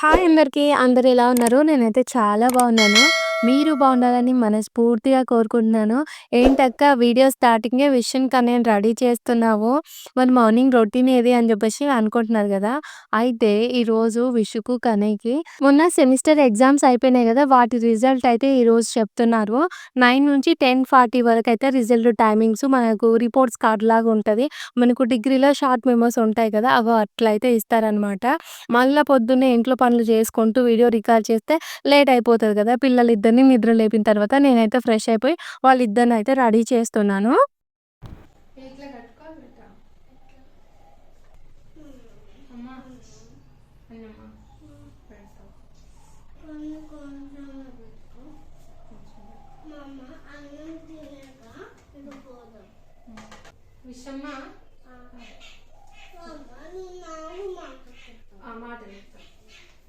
Hi అందరికీ. అందరూ ఎలా ఉన్నారు? నేనైతే చాలా బాగున్నాను. మీరు బాగుండాలని మనస్ఫూర్తిగా కోరుకుంటున్నాను. ఏంటక్క వీడియో స్టార్టింగే విషయం నేను రెడీ చేస్తున్నావు. మరి మార్నింగ్ రొటీన్ ఏది అని చెప్పేసి అనుకుంటున్నారు గదా! అయితే ఈరోజు విషుకు, కనయ్యకి మొన్న సెమిస్టర్ ఎగ్జామ్స్ అయిపోయినాయి గదా! వాటి రిజల్ట్ అయితే ఈరోజు చెప్తున్నారు. 9-10:40 వరకైతే రిజల్ట్ టైమింగ్స్ మనకు రిపోర్ట్స్ కార్డ్‌లాగా ఉంటది. మనకు డిగ్రీలో షార్ట్ మెమోస్ ఉంటాయి కదా! అగో అట్లయితే ఇస్తారనమాట. మళ్ళా పొద్దున్నే ఇంట్లో పనులు చేసుకుంటూ వీడియో రికార్డ్ చేస్తే లేట్ అయిపోతది కదా! పిల్లలిద్దరిని నిద్ర లేపిన తర్వాత నేనైతే ఫ్రెష్ అయిపోయి వాళ్ళిద్దరినైతే రెడీ చేస్తున్నాను. ఇట్లా కట్టుకోవాలి బిడ్డ. అమ్మా అన్నమ్మా పెడతావు. విషమ్మ మాట చెప్తా.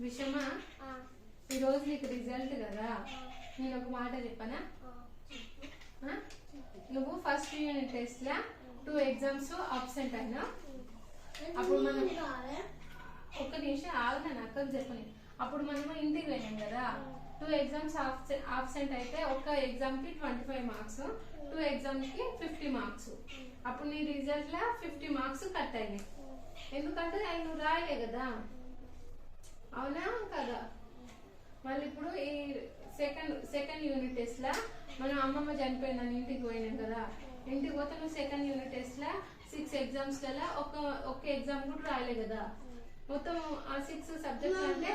విషమ్మ ఈరోజు నీకు రిజల్ట్ కదా, నేను ఒక మాట చెప్పనా? నువ్వు ఫస్ట్ యూనిట్ టెస్ట్లా 2 ఎగ్జామ్స్ అబ్సెంట్ అయినా. అప్పుడు మనం ఒక్క నిమిషం ఆగుతాను అక్కకు చెప్పని. అప్పుడు మనము ఇంటికి వెళ్ళాం కదా, 2 ఎగ్జామ్స్ ఆబ్సెంట్ అయితే ఒక ఎగ్జామ్కి 25 మార్క్స్, 2 ఎగ్జామ్కి 50 మార్క్స్. అప్పుడు నీ రిజల్ట్లో 50 మార్క్స్ కట్ అయినాయి. ఎందుకంటే అవి నువ్వు రాయలే కదా, అవునా కదా? మళ్ళీ ఇప్పుడు ఈ సెకండ్ యూనిట్ టెస్ట్లా మనం అమ్మమ్మ చనిపోయిందని ఇంటికి పోయినాం కదా, ఇంటికి పోతే నువ్వు సెకండ్ యూనిట్ టెస్ట్లా 6 ఎగ్జామ్స్లలో ఒక్క ఎగ్జామ్ కూడా రాయలే కదా. మొత్తం ఆ 6 సబ్జెక్ట్స్ అంటే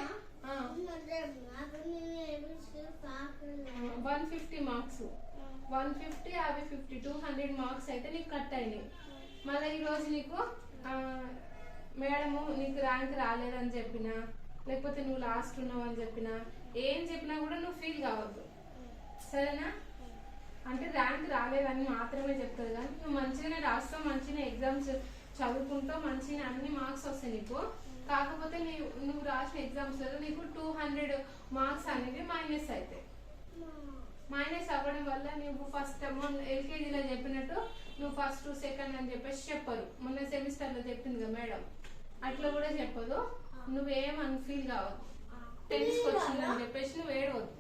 150 మార్క్స్, 150 అవి 50, 200 మార్క్స్ అయితే నీకు కట్ అయినాయి. మళ్ళీ ఈరోజు నీకు మేడము నీకు ర్యాంక్ రాలేదని చెప్పినా, లేకపోతే నువ్వు లాస్ట్ ఉన్నావు అని చెప్పినా, ఏం చెప్పినా కూడా నువ్వు ఫీల్ కావద్దు, సరేనా? అంటే ర్యాంక్ రాలేదని మాత్రమే చెప్తుంది, కానీ నువ్వు మంచిగానే రాస్తావు, మంచిగా ఎగ్జామ్స్ చదువుకుంటావు, మంచిగా అన్ని మార్క్స్ వస్తాయి నీకు. కాకపోతే నువ్వు రాసిన ఎగ్జామ్స్లో నీకు 200 మార్క్స్ అనేవి మైనస్ అవుతాయి. మైనస్ అవ్వడం వల్ల నువ్వు ఫస్ట్ ఎల్కేజీలో చెప్పినట్టు నువ్వు ఫస్ట్ సెకండ్ అని చెప్పేసి చెప్పరు. మొన్న సెమిస్టర్లో చెప్పింది కదా మేడం, అట్లా కూడా చెప్పదు. నువ్వేమని ఫీల్ కావద్దు, టెన్స్కి వచ్చిందని చెప్పేసి నువ్వు ఏడవద్దు.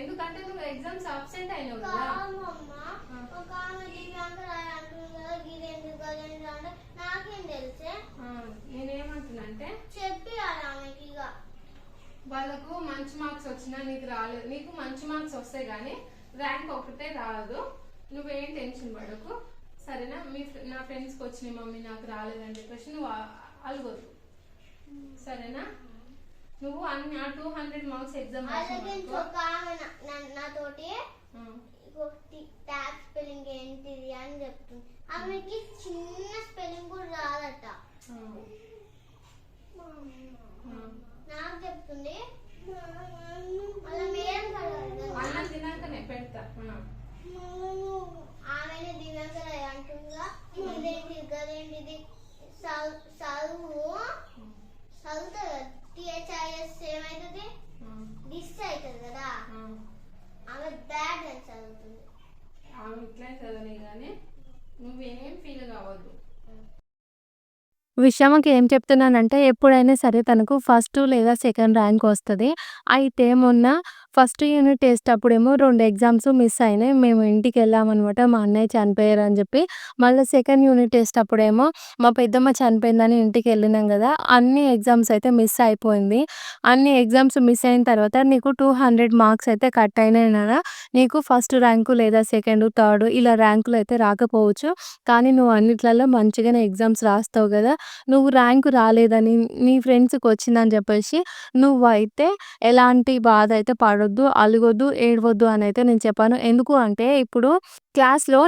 ఎందుకంటే నువ్వు ఎగ్జామ్స్ అబ్సెంట్ అయినావు కదా. నేనేమంటున్నా అంటే వాళ్ళకు మంచి మార్క్స్ వచ్చినా నీకు రాలేదు, నీకు మంచి మార్క్స్ వస్తాయి కానీ ర్యాంక్ ఒకటే రాదు. నువ్వేం టెన్షన్ పడకు, సరేనా? నా ఫ్రెండ్స్కి వచ్చినాయి మమ్మీ నాకు రాలేదని చెప్పేసి నువ్వు అలగొద్దు, సరేనా? నువ్వు అన్ని 200 మార్క్స్ ఎగ్జామ్ నాతోటి ట్యాక్స్ స్పెల్లింగ్ ఏంటిది అని చెప్తుంది. ఆమెకి చిన్న స్పెల్లింగ్ కూడా రాదట, నాకు చెప్తుంది. అన్నం తినాకనే పెడతా. ఆమెనే దివ్యాంగ అంటుందా, ఇదేంటిది గదేంటిది చదువుతుంది. టిహెచ్ఐఎస్ ఏమైతుంది, డిస్ అవుతుంది కదా, ఆమె బ్యాడ్ అని చదువుతుంది. ఆమె ఇట్లా చదవని కానీ నువ్వేం ఫీల్ కావద్దు. విషయమకి ఏం చెప్తున్నానంటే ఎప్పుడైనా సరే తనకు ఫస్ట్ లేదా సెకండ్ ర్యాంక్ వస్తది. అయితే మొన్న ఫస్ట్ యూనిట్ టెస్ట్ అప్పుడేమో 2 ఎగ్జామ్స్ మిస్ అయినాయి. మేము ఇంటికెళ్ళామనమాట. మా అన్నయ్య చనిపోయారని చెప్పి. మళ్ళీ సెకండ్ యూనిట్ టెస్ట్ అప్పుడేమో మా పెద్దమ్మ చనిపోయిందని ఇంటికెళ్ళినాం గదా! అన్ని ఎగ్జామ్స్ అయితే మిస్ అయిపోయింది. అన్ని ఎగ్జామ్స్ మిస్ అయిన తర్వాత నీకు 200 మార్క్స్ అయితే కట్ అయినాయి నాన్న. నీకు ఫస్ట్ ర్యాంకు లేదా సెకండ్, థర్డ్ ఇలా ర్యాంకులు అయితే రాకపోవచ్చు. కానీ నువ్వు అన్నిట్లలో మంచిగానే ఎగ్జామ్స్ రాస్తావు గదా! నువ్వు ర్యాంకు రాలేదని నీ ఫ్రెండ్స్‌కి వచ్చిందని చెప్పేసి నువ్వైతే ఎలాంటి బాధ అయితే పడొద్దు, అలగొద్దు, ఏడవద్దు అనైతే నేను చెప్పాను. ఎందుకు అంటే ఇప్పుడు క్లాస్‌లో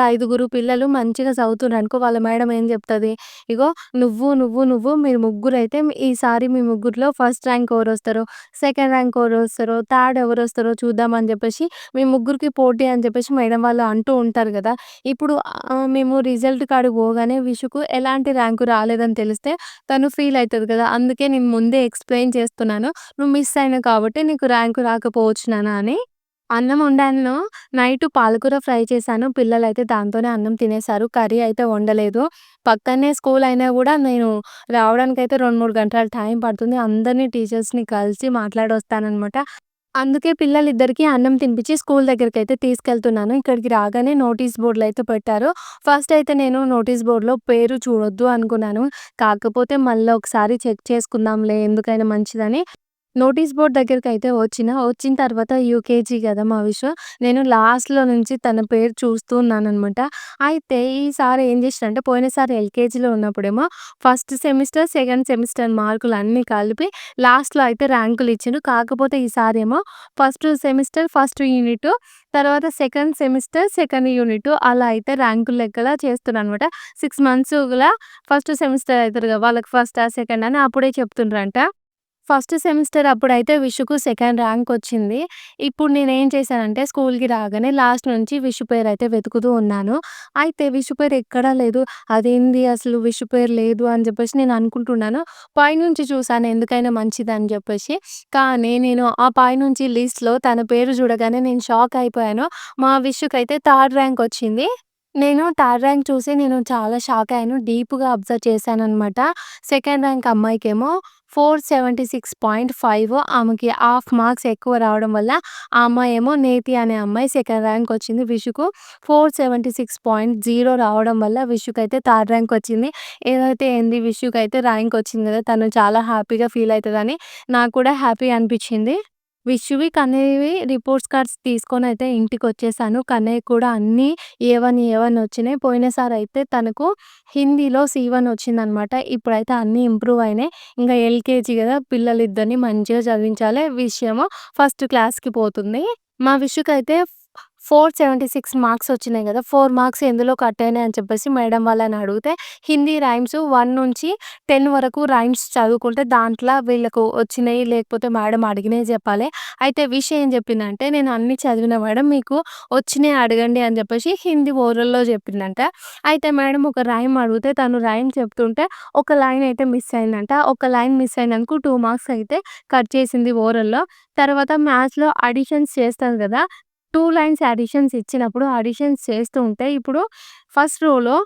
5గురు పిల్లలు మంచిగా చదువుతుర్రనుకో వాళ్ళ మేడం ఏం చెప్తది, ఇగో నువ్వు మీరు ముగ్గురైతే ఈసారి మీ ముగ్గురిలో ఫస్ట్ ర్యాంక్ ఎవరొస్తారో, సెకండ్ ర్యాంక్ ఎవరొస్తారో, థర్డ్ ఎవరొస్తారో చూద్దామని చెప్పేసి మీ ముగ్గురికి పోటీ అని చెప్పేసి మేడం వాళ్ళు అంటూ ఉంటారు గదా! ఇప్పుడు మేము రిజల్ట్ కాడికి పోగానే విషుకు ఎలాంటి ర్యాంకు రాలేదని తెలిస్తే తను ఫీల్ అయితది కదా! అందుకే నేను ముందే ఎక్స్‌ప్లెయిన్ చేస్తున్నాను. నువ్వు మిస్ అయినావు కాబట్టి నీకు ర్యాంకు రాకపోవచ్చు నాన్న అని. అన్నం వండాను. నైటు పాలకూర ఫ్రై చేశాను. పిల్లలైతే దాంతోనే అన్నం తినేసారు. కర్రీ అయితే వండలేదు. పక్కనే స్కూల్ అయినా గూడా నేను రావడానికైతే 2, 3 గంటలు టైం పడుతుంది. అందరిని టీచర్స్‌ని కలిసి మాట్లాడొస్తాననమాట. అందుకే పిల్లలిద్దరికీ అన్నం తినిపించి స్కూల్ దగ్గరికైతే తీసుకెళ్తున్నాను. ఇక్కడికి రాగానే నోటీస్ బోర్డ్‌లో అయితే పెట్టారు. ఫస్ట్ అయితే నేను నోటీస్ బోర్డ్‌లో పేరు చూడొద్దు అనుకున్నాను. కాకపోతే మళ్ళా ఒకసారి చెక్ చేసుకుందాంలే ఎందుకైనా మంచిదని నోటీస్ బోర్డ్ దగ్గరికైతే వచ్చిన తర్వాత యూకేజీ గదా! మా విషు. నేను లాస్ట్‌లో నుంచి తన పేరు చూస్తూ ఉన్నాననమాట. అయితే ఈసారి ఏం చేషినంటే పోయినసారి ఎల్‌కేజీలో ఉన్నప్పుడేమో ఫస్ట్ సెమిస్టర్, సెకండ్ సెమిస్టర్ మార్కులన్నీ కలిపి లాస్ట్‌లో అయితే ర్యాంకులిచ్చిండు. కాకపోతే ఈసారేమో ఫస్ట్ సెమిస్టర్ ఫస్ట్ యూనిటు, తర్వాత సెకండ్ సెమిస్టర్ సెకండ్ యూనిటు అలా అయితే ర్యాంకుల లెక్కలా చేస్తున్నారనమాట. 6 మంత్స్ గూడా ఫస్ట్ సెమిస్టర్ అయితరు గదా! వాళ్ళకి ఫస్టా, సెకండా అని అప్పుడే చెప్తుండ్రంట. ఫస్ట్ సెమిస్టర్ అప్పుడైతే విషుకు సెకండ్ ర్యాంక్ వచ్చింది. ఇప్పుడు నేనేం చేశానంటే స్కూల్‌కి రాగానే లాస్ట్ నుంచి విషు పేరైతే వెతుకుతూ ఉన్నాను. అయితే విషు పేరు ఎక్కడా లేదు. అదేంది అసలు విషు పేరు లేదు అని చెప్పేసి నేను అనుకుంటున్నాను. పైనుంచి చూసాను ఎందుకైనా మంచిదని చెప్పేసి. కానీ నేను ఆ పైనుంచి లిస్ట్‌లో తన పేరు చూడగానే నేను షాక్ అయిపోయాను. మా విషుకైతే థర్డ్ ర్యాంక్ వచ్చింది. నేను థర్డ్ ర్యాంక్ చూసి నేను చాలా షాక్ అయ్యాను. డీప్‌గా అబ్జర్వ్ చేశాననమాట. సెకండ్ ర్యాంక్ అమ్మాయికేమో 476.5 ఆమెకి హాఫ్ మార్క్స్ ఎక్కువ రావడం వల్ల ఆ అమ్మాయేమో నేతి అనే అమ్మాయి సెకండ్ ర్యాంక్ వచ్చింది. విషుకు 476.0 రావడం వల్ల విషుకైతే థర్డ్ ర్యాంక్ వచ్చింది. ఏదైతే ఏంది విషుకైతే ర్యాంక్ వచ్చింది కదా! తను చాలా హ్యాపీగా ఫీల్ అయితదని నాకు కూడా హ్యాపీ అనిపిచ్చింది. విషువి, కన్నయ్యవి రిపోర్ట్స్ కార్డ్స్ తీసుకొనైతే ఇంటికొచ్చేసాను. కన్నయ్యకి కూడా అన్నీ ఏ1 వచ్చినాయి. పోయినసారయితే తనకు హిందీలో C1 వచ్చిందనమాట. ఇప్పుడైతే అన్నీ ఇంప్రూవ్ అయినాయి. ఇంగ ఎల్‌కేజీ గదా! పిల్లలిద్దరిని మంచిగా చదివించాలి. విషయేమో ఫస్ట్ క్లాస్‌కి పోతుంది. మా విషుకైతే 476 మార్క్స్ వచ్చినాయి గదా! 4 మార్క్స్ ఎందులో కట్ అయినాయి అని చెప్పేసి మేడం వాళ్ళని అడిగితే హిందీ రైమ్స్ 1 నుంచి 10 వరకు రైమ్స్ చదువుకుంటే దాంట్లో వీళ్ళకు వచ్చినయి లేకపోతే మేడం అడిగినయి జెప్పాలి. అయితే విషయం ఏం జెప్పిందంటే నేను అన్నీ చదివిన మేడం మీకు వచ్చినయి అడగండి అని జెప్పేసి హిందీ ఓరల్‌లో జెప్పిందంట. అయితే మేడం ఒక రైమ్ అడిగితే తను రైమ్ చెప్తుంటే ఒక లైన్ అయితే మిస్ అయిందంట. ఒక లైన్ మిస్ అయినందుకు 2 మార్క్స్ అయితే కట్ చేసింది ఓరల్‌లో. తర్వాత మ్యాథ్స్‌లో అడిషన్స్ చేస్తారు గదా! 2 లైన్స్ అడిషన్స్ ఇచ్చినప్పుడు అడిషన్స్ చేస్తూ ఉంటే ఇప్పుడు ఫస్ట్ రోలో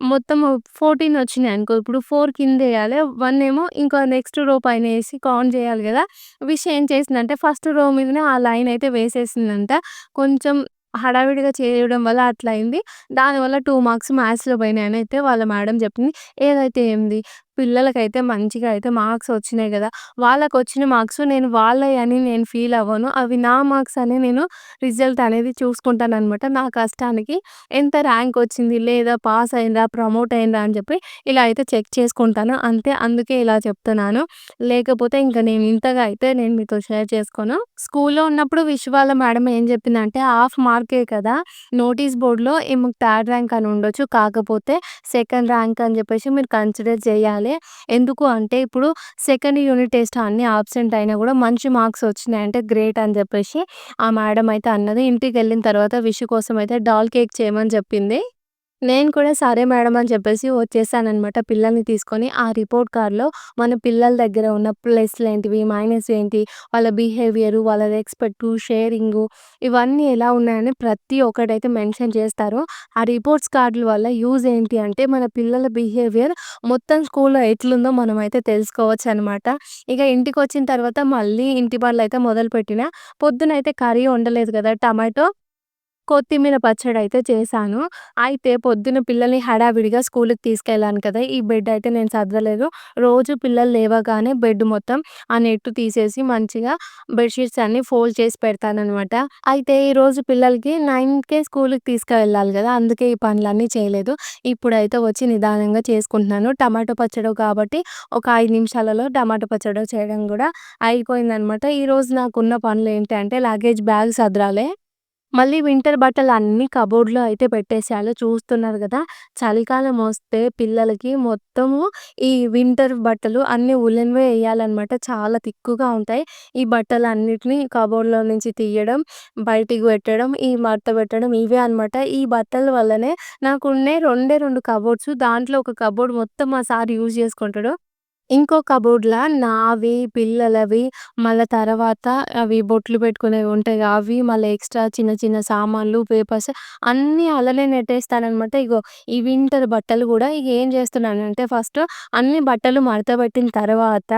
మొత్తము 14 వచ్చినాయనుకో, ఇప్పుడు 4 కిందేయాలి. 1 ఏమో ఇంకో నెక్స్ట్ రో పైన ఏసి కౌంట్ జేయాలి గదా! విష్ ఏం చేసిందంటే ఫస్ట్ రో మీదనే ఆ లైన్ అయితే వేసేసిందంట. కొంచెం హడావిడిగా చేయడం వల్ల అట్లా అయింది. దానివల్ల 2 మార్క్స్ మ్యాథ్స్‌లో పోయినాయని అయితే వాళ్ళ మేడం జెప్పింది. ఏదైతే ఏంది పిల్లలకైతే మంచిగా అయితే మార్క్స్ వచ్చినాయి గదా! వాళ్ళకొచ్చిన మార్క్స్ నేను వాళ్ళయి అని నేను ఫీల్ అవ్వను. అవి నా మార్క్స్ అని నేను రిజల్ట్ అనేది చూసుకుంటాననమాట. నా కష్టానికి ఎంత ర్యాంక్ వచ్చింది, లేదా పాస్ అయిందా, ప్రమోట్ అయిందా అని చెప్పి ఇలా అయితే చెక్ చేసుకుంటాను. అంతే అందుకే ఇలా చెప్తున్నాను. లేకపోతే ఇంక నేను ఇంతగా అయితే నేను మీతో షేర్ చేసుకోను. స్కూల్‌లో ఉన్నప్పుడు విష్ వాళ్ళ మేడం ఏం చెప్పిందంటే హాఫ్ మార్కే కదా! నోటీస్ బోర్డ్‌లో ఈమెకు థర్డ్ ర్యాంక్ అని ఉండొచ్చు. కాకపోతే సెకండ్ ర్యాంక్ అని చెప్పేసి మీరు కన్సిడర్ చేయాలి. ఎందుకు అంటే ఇప్పుడు సెకండ్ యూనిట్ టెస్ట్ అన్నీ అబ్సెంట్ అయినా కూడా మంచి మార్క్స్ వచ్చినాయంటే గ్రేట్ అని చెప్పేసి ఆ మేడం అయితే అన్నది. ఇంటికెళ్ళిన తర్వాత విషు కోసం అయితే డాల్ కేక్ చేయమని చెప్పింది. నేను కూడా సరే మేడం అని చెప్పేసి వచ్చేసాననమాట పిల్లల్ని తీసుకొని. ఆ రిపోర్ట్ కార్డ్‌లో మన పిల్లల దగ్గర ఉన్న ప్లస్‌లేంటివి, మైనస్ ఏంటి, వాళ్ళ బిహేవియరు, వాళ్ళ రెస్పెక్టు, షేరింగు ఇవన్నీ ఎలా ఉన్నాయని ప్రతి ఒక్కటైతే మెన్షన్ చేస్తారు. ఆ రిపోర్ట్స్ కార్డుల వల్ల యూజ్ ఏంటి అంటే మన పిల్లల బిహేవియర్ మొత్తం స్కూల్‌లో ఎట్లుందో మనమైతే తెలుసుకోవచ్చనమాట. ఇక ఇంటికొచ్చిన తర్వాత మళ్ళీ ఇంటి పనులైతే మొదలుపెట్టినా. పొద్దునైతే కర్రీ వండలేదు కదా! టమాటో కొత్తిమీర పచ్చడైతే చేశాను. అయితే పొద్దున పిల్లల్ని హడావిడిగా స్కూలుకి తీసుకెళ్ళాను కదా! ఈ బెడ్ అయితే నేను సదరలేదు. రోజు పిల్లలు లేవగానే బెడ్ మొత్తం ఆ నెట్ తీసేసి మంచిగా బెడ్‌షీట్స్ అన్నీ ఫోల్డ్ చేసి పెడతాననమాట. అయితే ఈరోజు పిల్లలకి 9కే స్కూలుకి తీసుకువెళ్ళాలి గదా! అందుకే ఈ పనులన్నీ చేయలేదు. ఇప్పుడైతే వచ్చి నిదానంగా చేసుకుంటున్నాను. టమాటో పచ్చడి కాబట్టి ఒక 5 నిమిషాలలో టమాటో పచ్చడి చేయడం గూడా అయిపోయిందనమాట. ఈరోజు నాకున్న పనులేంటంటే లగేజ్ బ్యాగ్ సదరాలి. మళ్ళీ వింటర్ బట్టలన్నీ కబోర్డ్‌లో అయితే పెట్టేసేయాలి. చూస్తున్నారు గదా! చలికాలం వస్తే పిల్లలకి మొత్తము ఈ వింటర్ బట్టలు అన్నీ ఉలెన్‌వే ఎయ్యాలనమాట. చాలా తిక్కుగా ఉంటాయి. ఈ బట్టలన్నిటిని కబోర్డ్‌లో నుంచి తీయడం, బయటికి పెట్టడం, ఈ మడత పెట్టడం ఇవే అనమాట. ఈ బట్టల వల్లనే నాకున్నే 2 కబోర్డ్స్. దాంట్లో ఒక కబోర్డ్ మొత్తం మా సార్ యూజ్ చేసుకుంటాడు. ఇంకో కబోర్డ్‌ల నావి, పిల్లలవి, మళ్ళా తర్వాత అవి బొట్లు పెట్టుకునేవి ఉంటాయిగా అవి, మళ్ళీ ఎక్స్‌ట్రా చిన్న చిన్న సామాన్లు, పేపర్స్ అన్నీ అలానే నెట్టేస్తాననమాట. ఇగో ఈ వింటర్ బట్టలు గూడా ఇగ ఏం చేస్తున్నానంటే ఫస్ట్ అన్ని బట్టలు మడతబెట్టిన తర్వాత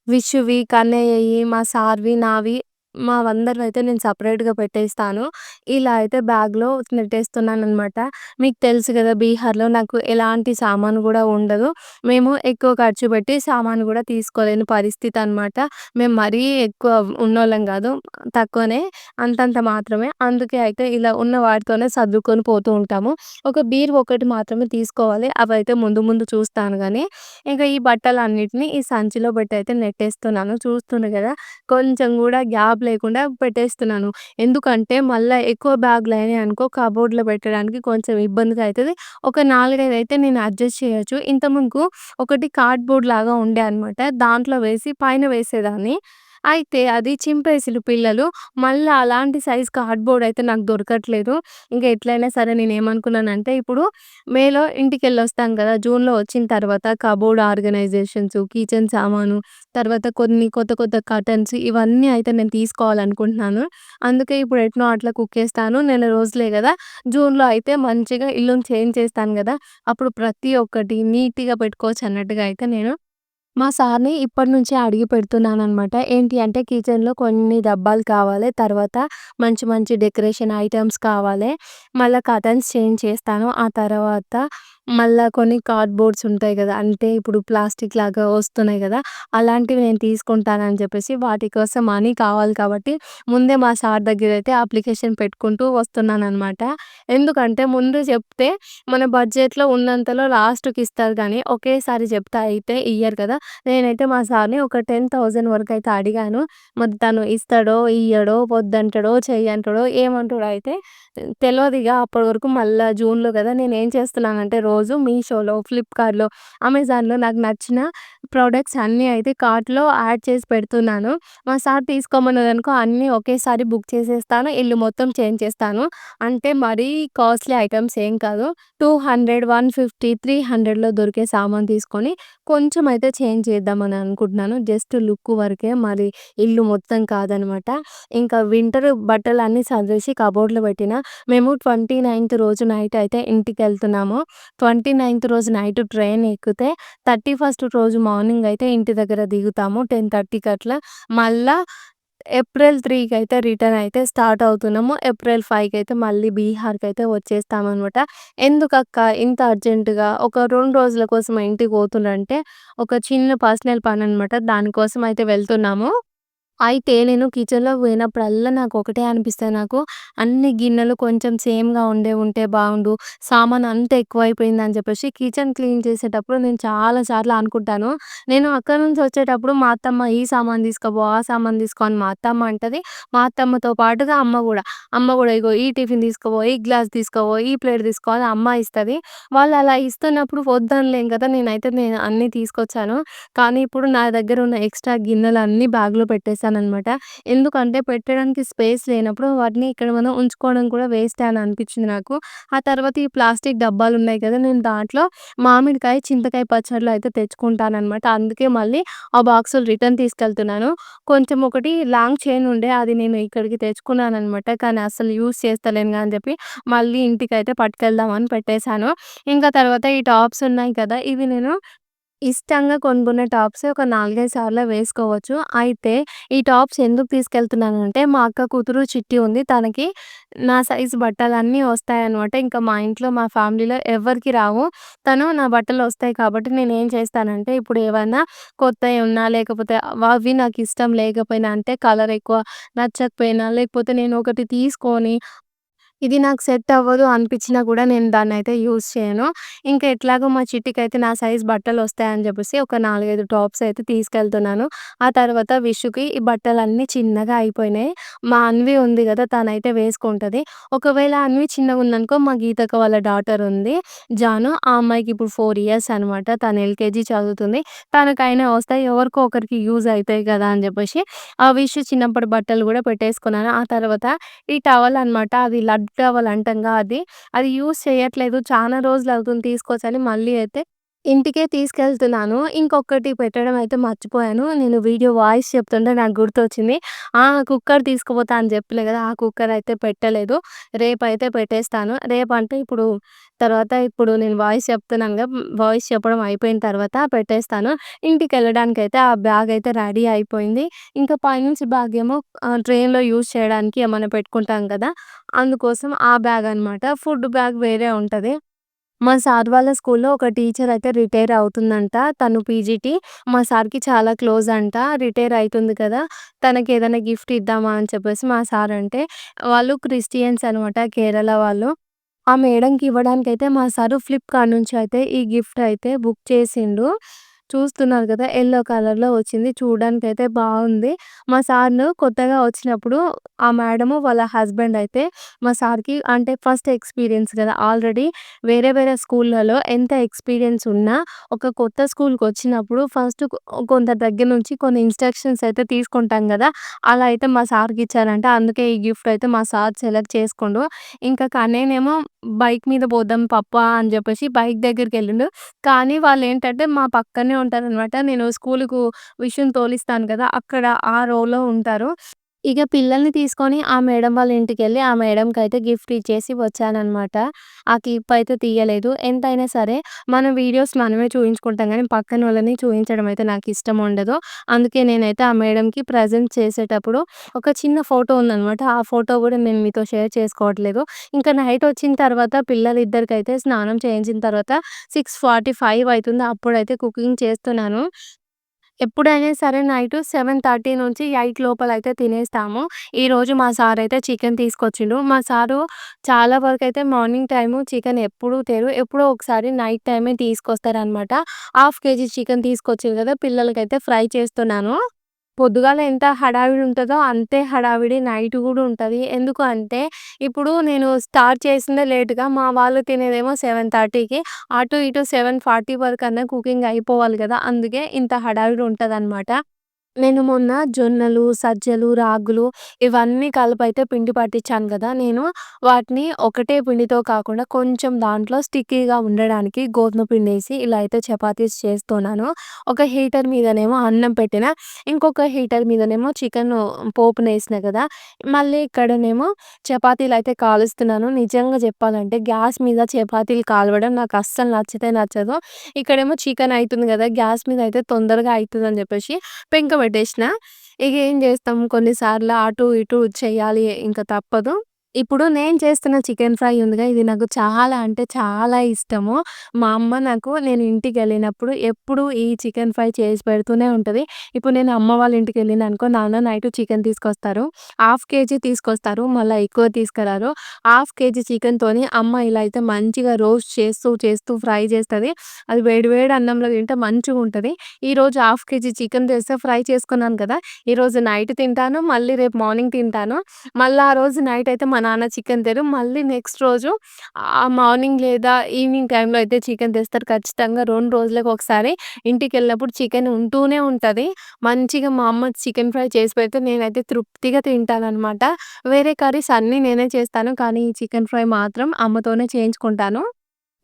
విషువి, కన్నయ్యయి, మా సార్‌వి, నావి మావందరివైతే నేను సెపరేట్‌గా పెట్టేస్తాను. ఇలా అయితే బ్యాగ్‌లో నెట్టేస్తున్నాననమాట. మీకు తెలుసు గదా! బీహార్‌లో నాకు ఎలాంటి సామాను గూడా ఉండదు. మేము ఎక్కువ ఖర్చు పెట్టి సామాను గూడా తీసుకోలేని పరిస్థితనమాట. మేము మరీ ఎక్కువ ఉన్నోళ్ళం గాదు. తక్కువనే అంతంత మాత్రమే. అందుకే అయితే ఇలా ఉన్న వాటితోనే సర్దుకొని పోతూ ఉంటాము. ఒక బీరువా ఒకటి మాత్రమే తీసుకోవాలి. అవైతే ముందు ముందు చూస్తాను గానీ, ఇంక ఈ బట్టలన్నిటిని ఈ సంచిలో పెట్టయితే నెట్టేస్తున్నాను. చూస్తుండ్రు గదా! కొంచెం గూడా గ్యాప్ లేకుండా పెట్టేస్తున్నాను. ఎందుకంటే మళ్ళా ఎక్కువ బ్యాగులయినాయనుకో కబోర్డ్‌లో పెట్టడానికి కొంచెం ఇబ్బందిగా అయితది. ఒక 4, 5 అయితే నేను అడ్జస్ట్ చేయొచ్చు. ఇంతకుముందుకు ఒకటి కార్డ్‌బోర్డ్ లాగా ఉండే అనమాట. దాంట్లో వేసి పైన వేసేదాన్ని. అయితే అది చింపేసిర్రు పిల్లలు. మళ్ళా అలాంటి సైజ్ కార్డ్‌బోర్డ్ అయితే నాకు దొరకట్లేదు. ఇంక ఎట్లైనా సరే నేనేమనుకున్నానంటే ఇప్పుడు మేలో ఇంటికెళ్ళొస్తాం కదా! జూన్‌లో వచ్చిన తర్వాత కబోర్డ్ ఆర్గనైజేషన్స్, కిచెన్ సామాను, తర్వాత కొన్ని కొత్త కొత్త కర్టన్స్ ఇవన్నీ అయితే నేను తీసుకోవాలనుకుంటున్నాను. అందుకే ఇప్పుడు ఎట్నో అట్లా కుక్కేస్తాను. నెల రోజులే గదా! జూన్‌లో అయితే మంచిగా ఇల్లుని చేంజ్ చేస్తాను గదా! అప్పుడు ప్రతి ఒక్కటి నీట్‌గా పెట్టుకోవచ్చు అన్నట్టుగా అయితే నేను మా సార్‌ని ఇప్పటినుంచే అడిగి పెడుతున్నాననమాట. ఏంటి అంటే కిచెన్‌లో కొన్ని డబ్బాలు కావాలి. తర్వాత మంచి మంచి డెకరేషన్ ఐటెమ్స్ కావాలి. మళ్ళా కర్టన్స్ చేంజ్ చేస్తాను. ఆ తర్వాత మళ్ళా కొన్ని కార్డ్‌బోర్డ్స్ ఉంటాయి గదా! అంటే ఇప్పుడు ప్లాస్టిక్ లాగా వస్తున్నాయి గదా! అలాంటివి నేను తీసుకుంటానని చెప్పేసి వాటి కోసం మనీ కావాలి కాబట్టి ముందే మా సార్ దగ్గరైతే అప్లికేషన్ పెట్టుకుంటూ వస్తున్నాననమాట. ఎందుకంటే ముందు చెప్తే మన బడ్జెట్‌లో ఉన్నంతలో లాస్ట్‌కి ఇస్తారు గానీ ఒకేసారి చెప్తే అయితే ఇయ్యరు కదా! నేనైతే మా సార్‌ని ఒక 10,000 వరకైతే అడిగాను. మరి తను ఇస్తాడో, ఇయ్యడో, వద్దంటాడో, చెయ్యంటాడో, ఏమంటాడో అయితే తెలవదిగ. అప్పటి వరకు మళ్ళా జూన్‌లో గదా! నేనేం చేస్తున్నానంటే రోజు మీషోలో, ఫ్లిప్‌కార్ట్‌లో, అమెజాన్‌లో నాకు నచ్చిన ప్రొడక్ట్స్ అన్నీ అయితే కార్ట్‌లో యాడ్ చేసి పెడుతున్నాను. మా సార్ తీసుకోమన్నాడనుకో అన్నీ ఒకేసారి బుక్ చేసేస్తాను. ఇల్లు మొత్తం చేంజ్ చేస్తాను. అంటే మరీ కాస్ట్‌లీ ఐటెమ్స్ ఏం కాదు. 200, 150, 300లో దొరికే సామాను తీసుకొని కొంచెం అయితే చేంజ్ చేద్దామని అనుకుంటున్నాను. జస్ట్ లుక్ వరకే మరి ఇల్లు మొత్తం కాదనమాట. ఇంకా వింటర్ బట్టలన్నీ సర్దేసి కబోర్డ్‌లో పెట్టిన. మేము 29థ్ రోజు నైట్ అయితే ఇంటికెళ్తున్నాము. 29థ్ రోజు నైట్ ట్రైన్ ఎక్కితే 31st రోజు మార్నింగ్ అయితే ఇంటి దగ్గర దిగుతాము 10:30కి అట్లా. మళ్ళా ఏప్రిల్ 3కి అయితే రిటర్న్ అయితే స్టార్ట్ అవుతున్నాము. ఏప్రిల్ 5కి అయితే మళ్ళీ బీహార్‌కైతే వచ్చేస్తామనమాట. ఎందుకక్క ఇంత అర్జెంట్‌గా ఒక 2 రోజుల కోసం ఇంటికి పోతున్నంటే ఒక చిన్న పర్సనల్ పననమాట. దానికోసం అయితే వెళ్తున్నాము. అయితే నేను కిచెన్‌లోకి పోయినప్పుడల్లా నాకొకటే అనిపిస్తది నాకు. అన్ని గిన్నెలు కొంచెం సేమ్‌గా ఉంటే బావుండు. సామాను అంతా ఎక్కువైపోయిందని చెప్పేసి కిచెన్ క్లీన్ చేసేటప్పుడు నేను చాలా సార్లు అనుకుంటాను. నేను అక్కడి నుంచి వచ్చేటప్పుడు మా అత్తమ్మ ఈ సామాను తీసుకపో, ఆ సామాను తీసుకో అని మా అత్తమ్మ అంటది. మా అత్తమ్మతో పాటుగా అమ్మ గూడా. అమ్మ గూడా ఇగో ఈ టిఫిన్ తీసుకోపో, ఈ గ్లాస్ తీసుకోపో, ఈ ప్లేట్ తీసుకో అని అమ్మ ఇస్తది. వాళ్ళు అలా ఇస్తున్నప్పుడు వద్దనలేం కదా! నేను అన్నీ తీసుకొచ్చాను. కానీ ఇప్పుడు నా దగ్గర ఉన్న ఎక్స్‌ట్రా గిన్నెలన్నీ బ్యాగ్‌లో పెట్టేసాననమాట. ఎందుకంటే పెట్టడానికి స్పేస్ లేనప్పుడు వాటిని ఇక్కడ మనం ఉంచుకోవడం కూడా వేస్టే అని అనిపించింది నాకు. ఆ తర్వాత ఈ ప్లాస్టిక్ డబ్బాలున్నాయి కదా! నేను దాంట్లో మామిడికాయ, చింతకాయ పచ్చడ్లు అయితే తెచ్చుకుంటాననమాట. అందుకే మళ్ళీ ఆ బాక్సులు రిటర్న్ తీసుకెళ్తున్నాను. కొంచెం ఒకటి లాంగ్ చైన్ ఉండే అది నేను ఇక్కడికి తెచ్చుకున్నాననమాట. కానీ అస్సలు యూజ్ చేస్తలేనుగా అని చెప్పి మళ్ళీ ఇంటికైతే పట్టుకెళ్దామని పెట్టేసాను. ఇంకా తర్వాత ఈ టాప్స్ ఉన్నాయి కదా! ఇవి నేను ఇష్టంగా కొనుక్కున్న టాప్సే ఒక 4, 5 సార్లు వేసుకోవచ్చు. అయితే ఈ టాప్స్ ఎందుకు తీసుకెళ్తున్నానంటే, మా అక్క కూతురు చిట్టి ఉంది. తనకి నా సైజ్ బట్టలన్నీ వస్తాయనమాట. ఇంకా మా ఇంట్లో మా ఫ్యామిలీలో ఎవ్వరికీ రావు. తను నా బట్టలొస్తాయి కాబట్టి నేనేం చేస్తానంటే, ఇప్పుడు ఏవన్నా కొత్తయి ఉన్నా, లేకపోతే అవి నాకిష్టం లేకపోయినా, అంటే కలర్ ఎక్కువ నచ్చకపోయినా, లేకపోతే నేను ఒకటి తీసుకొని ఇది నాకు సెట్ అవ్వదు అనిపించినా కూడా నేను దాన్నయితే యూజ్ చేయను. ఇంకా ఎట్లాగో మా చిట్టికైతే నా సైజ్ బట్టలొస్తాయని చెప్పేసి ఒక 4, 5 టాప్స్ అయితే తీసుకెళ్తున్నాను. ఆ తర్వాత విషుకి ఈ బట్టలన్నీ చిన్నగా అయిపోయినాయి. మా అన్వి ఉంది గదా! తనైతే వేసుకుంటది. ఒకవేళ అన్వి చిన్నగుందనుకో మా గీతక్క వాళ్ళ డాటర్ ఉంది జాను. ఆ అమ్మాయికి ఇప్పుడు 4 ఇయర్స్ అనమాట. తను ఎల్‌కేజీ చదువుతుంది. తనకైనా వస్తాయి. ఎవరికో ఒకరికి యూజ్ అయితాయి కదా! అని చెప్పేసి ఆ విషు చిన్నప్పటి బట్టలు గూడా పెట్టేసుకున్నాను. ఆ తర్వాత ఈ టవల్ అనమాట. అది లడ్ టవల్ అంటంగా అది. అది యూజ్ చేయట్లేదు. చానా రోజులవుతుంది తీసుకొచ్చని మళ్ళీ అయితే ఇంటికే తీసుకెళ్తున్నాను. ఇంకొకటి పెట్టడం అయితే మర్చిపోయాను. నేను వీడియో వాయిస్ చెప్తుంటే నాకు గుర్తొచ్చింది. కుక్కర్ తీసుకుపోతా అని చెప్పలే గదా! ఆ కుక్కర్ అయితే పెట్టలేదు. రేపైతే పెట్టేస్తాను. రేపంటే ఇప్పుడు నేను వాయిస్ చెప్తున్నానుగా, వాయిస్ చెప్పడం అయిపోయిన తర్వాత పెట్టేస్తాను. ఇంటికెళ్ళడానికైతే ఆ బ్యాగ్ అయితే రెడీ అయిపోయింది. ఇంకా పైనుంచి బ్యాగ్ ఏమో ట్రైన్‌లో యూజ్ చేయడానికి ఏమన్నా పెట్టుకుంటాం కదా! అందుకోసం ఆ బ్యాగ్ అనమాట. ఫుడ్ బ్యాగ్ వేరే ఉంటది. మా సార్ వాళ్ళ స్కూల్‌లో ఒక టీచర్ అయితే రిటైర్ అవుతుందంట. తను పీజీటీ. మా సార్‌కి చాలా క్లోజ్ అంట. రిటైర్ అయితుంది కదా! తనకేదైనా గిఫ్ట్ ఇద్దామా అని చెప్పేసి మా సార్ అంటే, వాళ్ళు క్రిస్టియన్స్ అనమాట, కేరళ వాళ్ళు. ఆ మేడంకి ఇవ్వడానికైతే మా సారు ఫ్లిప్‌కార్ట్ నుంచి అయితే ఈ గిఫ్ట్ అయితే బుక్ చేసిండు. చూస్తున్నారు కదా! యెల్లో కలర్‌లో వచ్చింది. చూడడానికైతే బావుంది. మా సార్‌ను కొత్తగా వచ్చినప్పుడు ఆ మేడము వాళ్ళ హస్బెండ్ అయితే మా సార్‌కి అంటే ఫస్ట్ ఎక్స్‌పీరియన్స్ కదా! ఆల్రెడీ వేరే వేరే స్కూల్‌లలో ఎంత ఎక్స్‌పీరియన్స్ ఉన్నా ఒక కొత్త స్కూల్‌కొచ్చినప్పుడు ఫస్ట్ కొందరి దగ్గర నుంచి కొన్ని ఇన్‌స్ట్రక్షన్స్ అయితే తీసుకుంటాం గదా! అలా అయితే మా సార్‌కి ఇచ్చారంట. అందుకే ఈ గిఫ్ట్ అయితే మా సార్ సెలెక్ట్ చేసుకుండు. ఇంకా కన్నయ్యనేమో బైక్ మీద పోదాం పప్పా అని జెప్పేసి బైక్ దగ్గరికెళ్ళిండు. కానీ వాళ్ళేంటంటే మా పక్కనే ఉంటారనమాట. నేను స్కూలుకు విషయం తోలిస్తాను కదా! అక్కడ ఆ రోలో ఉంటారు. ఇగ పిల్లల్ని తీసుకొని ఆ మేడం వాళ్ళ ఇంటికెళ్ళి, ఆ మేడంకయితే గిఫ్ట్ ఇచ్చేసి వచ్చాననమాట. ఆ క్లిప్ అయితే తీయలేదు. ఎంతైనా సరే మన వీడియోస్ మనమే చూయించుకుంటాం గానీ, పక్కనోళ్ళని చూయించడం అయితే నాకిష్టం ఉండదు. అందుకే నేనైతే ఆ మేడంకి ప్రెజెంట్ చేసేటప్పుడు ఒక చిన్న ఫోటో ఉందనమాట. ఆ ఫోటో గూడా నేను మీతో షేర్ చేసుకోవట్లేదు. ఇంకా నైటొచ్చిన తర్వాత పిల్లలిద్దరికైతే స్నానం చేయించిన తర్వాత 6:45 అయితుంది. అప్పుడైతే కుకింగ్ చేస్తున్నాను. ఎప్పుడైనా సరే నైటు 7:30 నుంచి 8 లోపలైతే తినేస్తాము. ఈరోజు మా సారయితే చికెన్ తీసుకొచ్చిండు. మా సారు చాలా వరకైతే మార్నింగ్ టైము చికెన్ ఎప్పుడూ తేరు. ఎప్పుడో ఒకసారి నైట్ టైమే తీసుకొస్తారనమాట. హాఫ్ కేజీ చికెన్ తీసుకొచ్చిర్రు గదా! పిల్లలకైతే ఫ్రై చేస్తున్నాను. పొద్దుగాల ఎంత హడావిడి ఉంటదో అంతే హడావిడి నైట్ గూడా ఉంటది. ఎందుకు అంటే ఇప్పుడు నేను స్టార్ట్ చేసిందే లేట్‌గా. మా వాళ్ళు తినేదేమో 7:30కి. అటు ఇటు 7:40 వరకన్నా కుకింగ్ అయిపోవాలి గదా! అందుకే ఇంత హడావిడి ఉంటదనమాట. నేను మొన్న జొన్నలు, సజ్జలు, రాగులు ఇవన్నీ కలిపైతే పిండి పట్టించాను గదా! నేను వాటిని ఒకటే పిండితో కాకుండా కొంచెం దాంట్లో స్టిక్కీగా ఉండడానికి గోధుమ పిండేసి ఇలా అయితే చపాతీస్ చేస్తున్నాను. ఒక హీటర్ మీదనేమో అన్నం పెట్టిన, ఇంకొక హీటర్ మీదనేమో చికెను పోపునేసిన గదా! మళ్ళీ ఇక్కడనేమో చపాతీలయితే కాలుస్తున్నాను. నిజంగా చెప్పాలంటే గ్యాస్ మీద చపాతీలు కాలవడం నాకు అస్సలు నచ్చదు. ఇక్కడేమో చికెన్ అయితుంది గదా! గ్యాస్ మీద అయితే తొందరగా అయితదని జెప్పేసి పెంక పెట్టేషిన. ఇగ ఏం జేస్తాం కొన్ని సార్లు అటు ఇటు చెయ్యాలి. ఇంక తప్పదు. ఇప్పుడు నేను చేస్తున్న చికెన్ ఫ్రై ఉందిగా, ఇది నాకు చాలా అంటే చాలా ఇష్టము. మా అమ్మ నాకు నేను ఇంటికెళ్ళినప్పుడు ఎప్పుడు ఈ చికెన్ ఫ్రై చేసి పెడుతూనే ఉంటది. ఇప్పుడు నేను అమ్మ వాళ్ళ ఇంటికెళ్ళిననుకో, నాన్న నైటు చికెన్ తీసుకొస్తారు. హాఫ్ కేజీ తీసుకొస్తారు. మళ్ళా ఎక్కువ తీసుకురారు. హాఫ్ కేజీ చికెన్‌తోని అమ్మ ఇలా అయితే మంచిగా రోస్ట్ చేస్తూ ఫ్రై చేస్తది. అది వేడి వేడి అన్నంలో తింటే మంచిగుంటది. ఈరోజు హాఫ్ కేజీ చికెన్ తెస్తే ఫ్రై చేసుకున్నాను కదా! ఈరోజు నైట్ తింటాను. మళ్ళీ రేపు మార్నింగ్ తింటాను. మళ్ళా ఆ రోజు నైట్ అయితే మా నాన్న చికెన్ తేరు. మళ్ళీ నెక్స్ట్ రోజు మార్నింగ్ లేదా ఈవినింగ్ టైంలో అయితే చికెన్ తెస్తారు ఖచ్చితంగా. 2 రోజులకు ఒకసారి ఇంటికెళ్ళినప్పుడు చికెన్ ఉంటూనే ఉంటది. మంచిగా మా అమ్మ చికెన్ ఫ్రై చేసి పెడితే నేనైతే తృప్తిగా తింటాననమాట. వేరే కర్రీస్ అన్నీ నేనే చేస్తాను. కానీ ఈ చికెన్ ఫ్రై మాత్రం అమ్మతోనే చేయించుకుంటాను.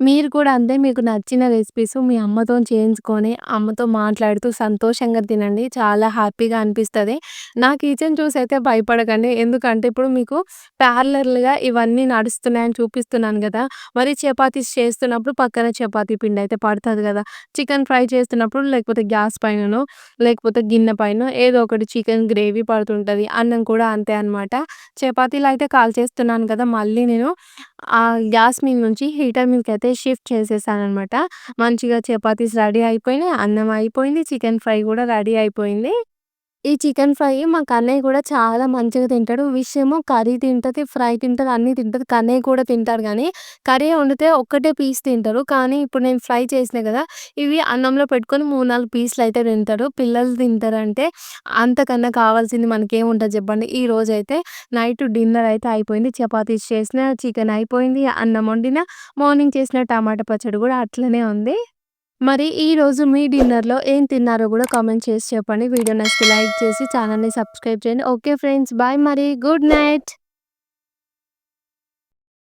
మీరు కూడా అంతే. మీకు నచ్చిన రెసిపీస్ మీ అమ్మతోని చేయించుకొని, అమ్మతో మాట్లాడుతూ సంతోషంగా తినండి. చాలా హ్యాపీగా అనిపిస్తది. నా కిచెన్ చూసైతే భయపడకండి. ఎందుకంటే ఇప్పుడు మీకు ప్యారలల్‌గా ఇవన్నీ నడుస్తున్నాయని చూపిస్తున్నాను గదా! మరి చపాతీస్ చేస్తున్నప్పుడు పక్కన చపాతీ పిండయితే పడతది గదా! చికెన్ ఫ్రై చేస్తున్నప్పుడు లేకపోతే గ్యాస్ పైననో, లేకపోతే గిన్నె పైనో ఏదో ఒకటి చికెన్ గ్రేవీ పడుతుంటది. అన్నం కూడా అంతే అనమాట. చపాతీలయితే కాల్చేస్తున్నాను కదా! మళ్ళీ నేను గ్యాస్ మీద నుంచి హీటర్ మీదకైతే షిఫ్ట్ చేసేసాననమాట. మంచిగా చపాతీస్ రెడీ అయిపోయినాయి. అన్నం అయిపోయింది. చికెన్ ఫ్రై గూడా రెడీ అయిపోయింది. ఈ చికెన్ ఫ్రై మా కన్నయ్య కూడా చాలా మంచిగా తింటాడు. విషేమో కర్రీ తింటది, ఫ్రై తింటది, అన్నీ తింటది. కన్నయ్య కూడా తింటారు గానీ, కర్రీ వండితే ఒక్కటే పీస్ తింటారు. కానీ ఇప్పుడు నేను ఫ్రై చేసినా గదా! ఇవి అన్నంలో పెట్టుకొని 3, 4 పీసులయితే తింటారు. పిల్లలు తింటారంటే అంతకన్నా కావాల్సింది మనకేముంటది జెప్పండి. ఈరోజైతే నైట్ డిన్నర్ అయితే అయిపోయింది. చపాతీస్ చేసిన, చికెన్ అయిపోయింది, అన్నం వండిన, మార్నింగ్ చేసిన టమాటా పచ్చడి గూడా అట్లనే ఉంది. మరి ఈరోజు మీ డిన్నర్‌లో ఏం తిన్నారో గూడా కామెంట్ చేసి చెప్పండి. వీడియో నచ్చితే లైక్ చేసి ఛానెల్‌ని సబ్స్క్రైబ్ చేయండి. ఓకే ఫ్రెండ్స్, బాయ్ మరి. Good night.